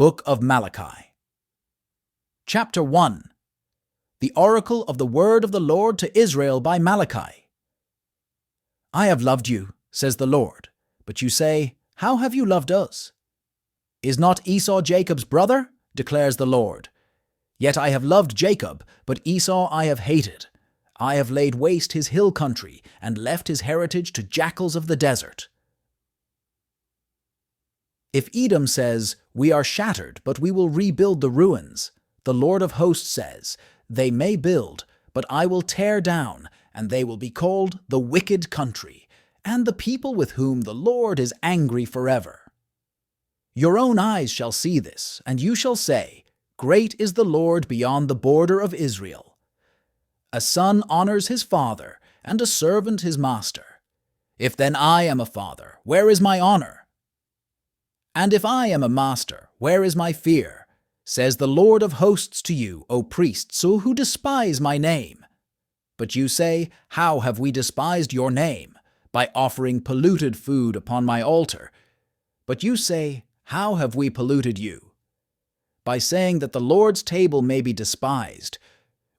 Book of Malachi. Chapter 1. The oracle of the word of the Lord to Israel by Malachi. I have loved you, says the Lord, but you say, how have you loved us? Is not Esau Jacob's brother? Declares the Lord. Yet I have loved Jacob, but Esau I have hated. I have laid waste his hill country, and left his heritage to jackals of the desert. If Edom says, we are shattered, but we will rebuild the ruins, the Lord of hosts says, they may build, but I will tear down, and they will be called the wicked country, and the people with whom the Lord is angry forever. Your own eyes shall see this, and you shall say, great is the Lord beyond the border of Israel. A son honors his father, and a servant his master. If then I am a father, where is my honor? And if I am a master, where is my fear? Says the Lord of hosts to you, O priests, who despise my name. But you say, how have we despised your name? By offering polluted food upon my altar. But you say, how have we polluted you? By saying that the Lord's table may be despised.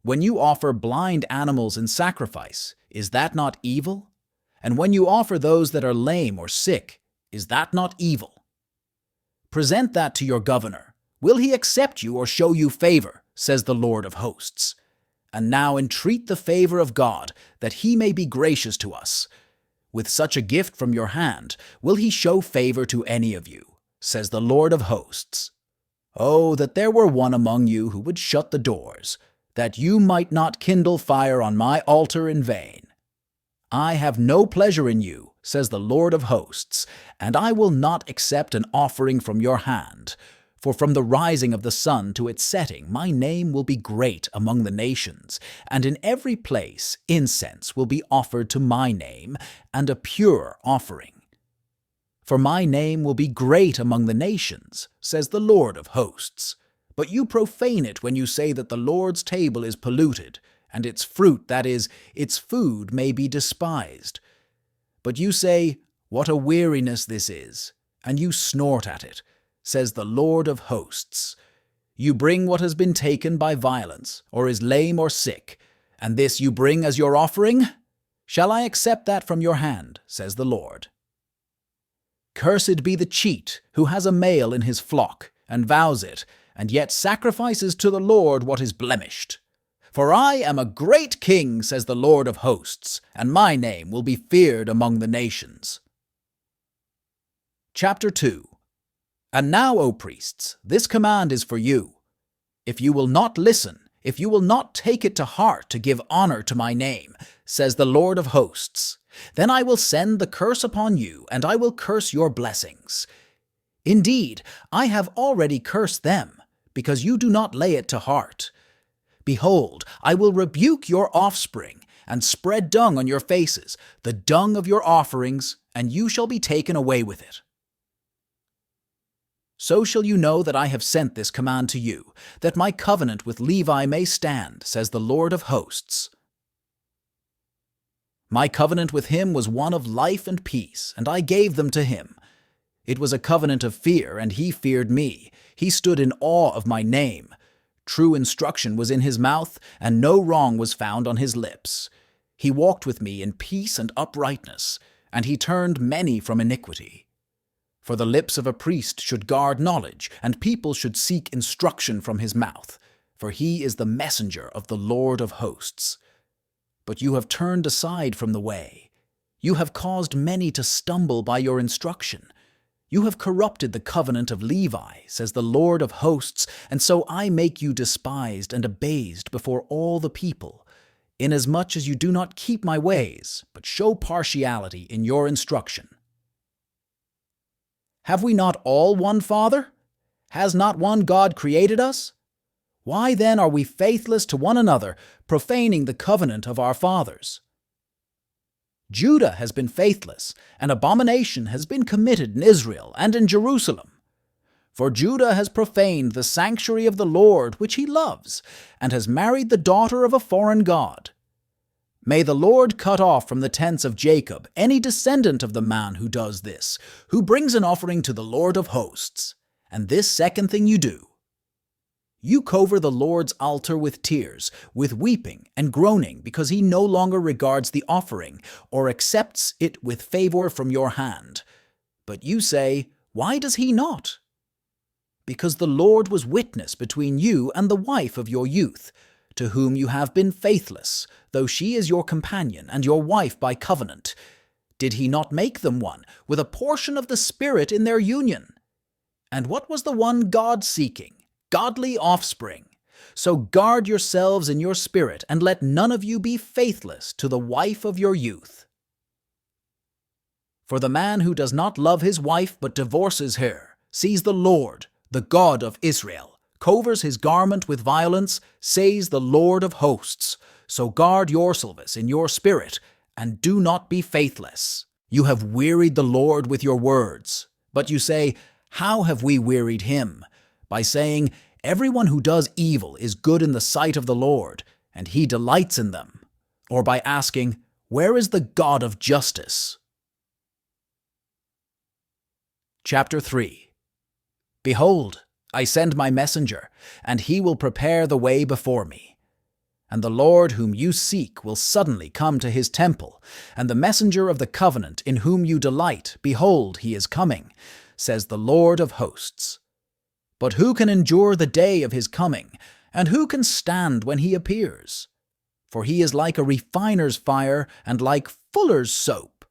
When you offer blind animals in sacrifice, is that not evil? And when you offer those that are lame or sick, is that not evil? Present that to your governor. Will he accept you or show you favor, says the Lord of hosts. And now entreat the favor of God, that he may be gracious to us. With such a gift from your hand, will he show favor to any of you, says the Lord of hosts. Oh, that there were one among you who would shut the doors, that you might not kindle fire on my altar in vain. I have no pleasure in you, says the Lord of hosts, and I will not accept an offering from your hand. For from the rising of the sun to its setting, my name will be great among the nations, and in every place incense will be offered to my name, and a pure offering. For my name will be great among the nations, says the Lord of hosts. But you profane it when you say that the Lord's table is polluted, and its fruit, that is, its food, may be despised. But you say, what a weariness this is, and you snort at it, says the Lord of hosts. You bring what has been taken by violence, or is lame or sick, and this you bring as your offering? Shall I accept that from your hand, says the Lord? Cursed be the cheat who has a male in his flock, and vows it, and yet sacrifices to the Lord what is blemished. For I am a great king, says the Lord of hosts, and my name will be feared among the nations. Chapter 2. And now, O priests, this command is for you. If you will not listen, if you will not take it to heart to give honor to my name, says the Lord of hosts, then I will send the curse upon you, and I will curse your blessings. Indeed, I have already cursed them, because you do not lay it to heart. Behold, I will rebuke your offspring, and spread dung on your faces, the dung of your offerings, and you shall be taken away with it. So shall you know that I have sent this command to you, that my covenant with Levi may stand, says the Lord of hosts. My covenant with him was one of life and peace, and I gave them to him. It was a covenant of fear, and he feared me. He stood in awe of my name. True instruction was in his mouth, and no wrong was found on his lips. He walked with me in peace and uprightness, and he turned many from iniquity. For the lips of a priest should guard knowledge, and people should seek instruction from his mouth, for he is the messenger of the Lord of hosts. But you have turned aside from the way. You have caused many to stumble by your instruction. You have corrupted the covenant of Levi, says the Lord of hosts, and so I make you despised and abased before all the people, inasmuch as you do not keep my ways, but show partiality in your instruction. Have we not all one Father? Has not one God created us? Why then are we faithless to one another, profaning the covenant of our fathers? Judah has been faithless, and abomination has been committed in Israel and in Jerusalem. For Judah has profaned the sanctuary of the Lord which he loves, and has married the daughter of a foreign god. May the Lord cut off from the tents of Jacob any descendant of the man who does this, who brings an offering to the Lord of hosts, And this second thing you do. You cover the Lord's altar with tears, with weeping and groaning, because he no longer regards the offering or accepts it with favor from your hand. But you say, why does he not? Because the Lord was witness between you and the wife of your youth, to whom you have been faithless, though she is your companion and your wife by covenant. Did he not make them one, with a portion of the Spirit in their union? And what was the one God seeking? Godly offspring. So guard yourselves in your spirit, and let none of you be faithless to the wife of your youth. For the man who does not love his wife but divorces her, sees the Lord, the God of Israel, covers his garment with violence, says the Lord of hosts. So guard yourselves in your spirit, and do not be faithless. You have wearied the Lord with your words. But you say, how have we wearied him? By saying, everyone who does evil is good in the sight of the Lord, and he delights in them. Or by asking, where is the God of justice? Chapter 3. Behold, I send my messenger, and he will prepare the way before me. And the Lord whom you seek will suddenly come to his temple, and the messenger of the covenant in whom you delight, behold, he is coming, says the Lord of hosts. But who can endure the day of his coming, and who can stand when he appears? For he is like a refiner's fire and like fuller's soap.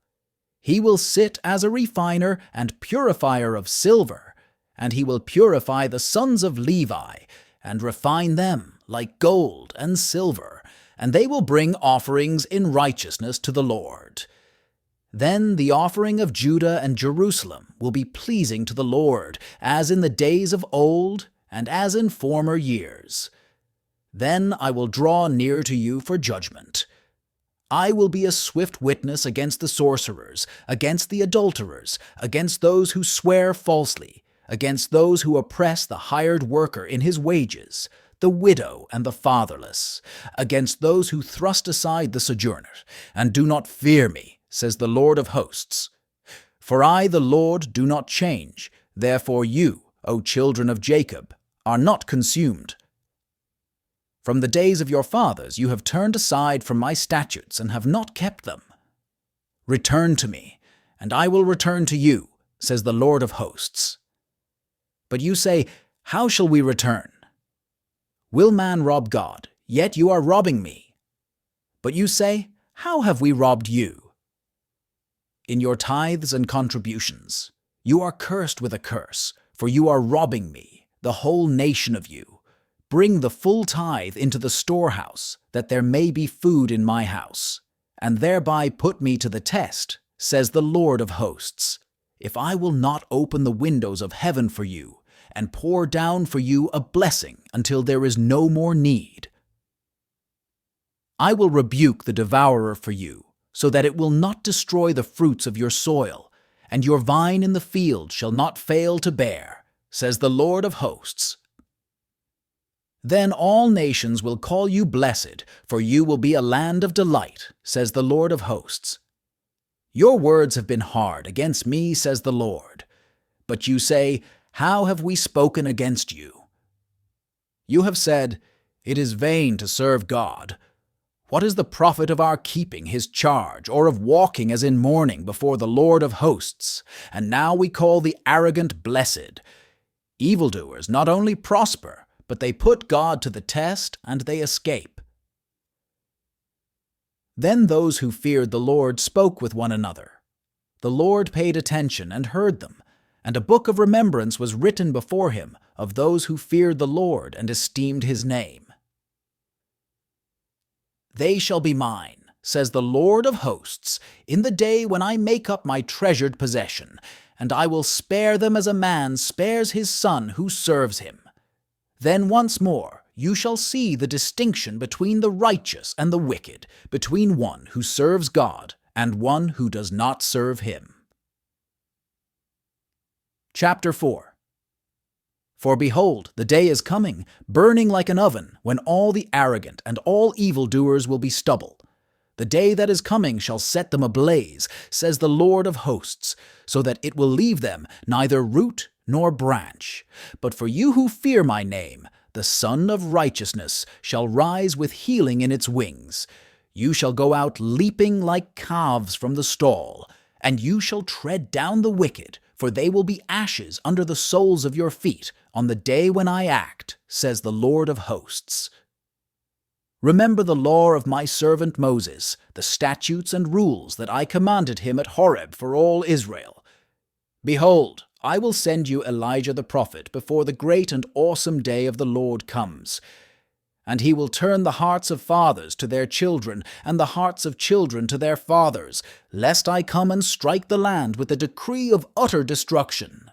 He will sit as a refiner and purifier of silver, and he will purify the sons of Levi, and refine them like gold and silver, and they will bring offerings in righteousness to the Lord. Then the offering of Judah and Jerusalem will be pleasing to the Lord, as in the days of old and as in former years. Then I will draw near to you for judgment. I will be a swift witness against the sorcerers, against the adulterers, against those who swear falsely, against those who oppress the hired worker in his wages, the widow and the fatherless, against those who thrust aside the sojourner, and do not fear me, says the Lord of hosts. For I, the Lord, do not change. Therefore you, O children of Jacob, are not consumed. From the days of your fathers you have turned aside from my statutes and have not kept them. Return to me, and I will return to you, says the Lord of hosts. But you say, how shall we return? Will man rob God? Yet you are robbing me. But you say, how have we robbed you? In your tithes and contributions. You are cursed with a curse, for you are robbing me, the whole nation of you. Bring the full tithe into the storehouse, that there may be food in my house, and thereby put me to the test, says the Lord of hosts, if I will not open the windows of heaven for you, and pour down for you a blessing until there is no more need. I will rebuke the devourer for you, so that it will not destroy the fruits of your soil, and your vine in the field shall not fail to bear, says the Lord of hosts. Then all nations will call you blessed, for you will be a land of delight, says the Lord of hosts. Your words have been hard against me, says the Lord. But you say, how have we spoken against you? You have said, it is vain to serve God. What is the profit of our keeping his charge, or of walking as in mourning before the Lord of hosts? And now we call the arrogant blessed. Evildoers not only prosper, but they put God to the test, and they escape. Then those who feared the Lord spoke with one another. The Lord paid attention and heard them, and a book of remembrance was written before him of those who feared the Lord and esteemed his name. They shall be mine, says the Lord of hosts, in the day when I make up my treasured possession, and I will spare them as a man spares his son who serves him. Then once more you shall see the distinction between the righteous and the wicked, between one who serves God and one who does not serve him. Chapter 4. For behold, the day is coming, burning like an oven, when all the arrogant and all evildoers will be stubble. The day that is coming shall set them ablaze, says the Lord of hosts, so that it will leave them neither root nor branch. But for you who fear my name, the Sun of Righteousness shall rise with healing in its wings. You shall go out leaping like calves from the stall, and you shall tread down the wicked, for they will be ashes under the soles of your feet on the day when I act, says the Lord of hosts. Remember the law of my servant Moses, the statutes and rules that I commanded him at Horeb for all Israel. Behold, I will send you Elijah the prophet before the great and awesome day of the Lord comes. And he will turn the hearts of fathers to their children, and the hearts of children to their fathers, lest I come and strike the land with a decree of utter destruction.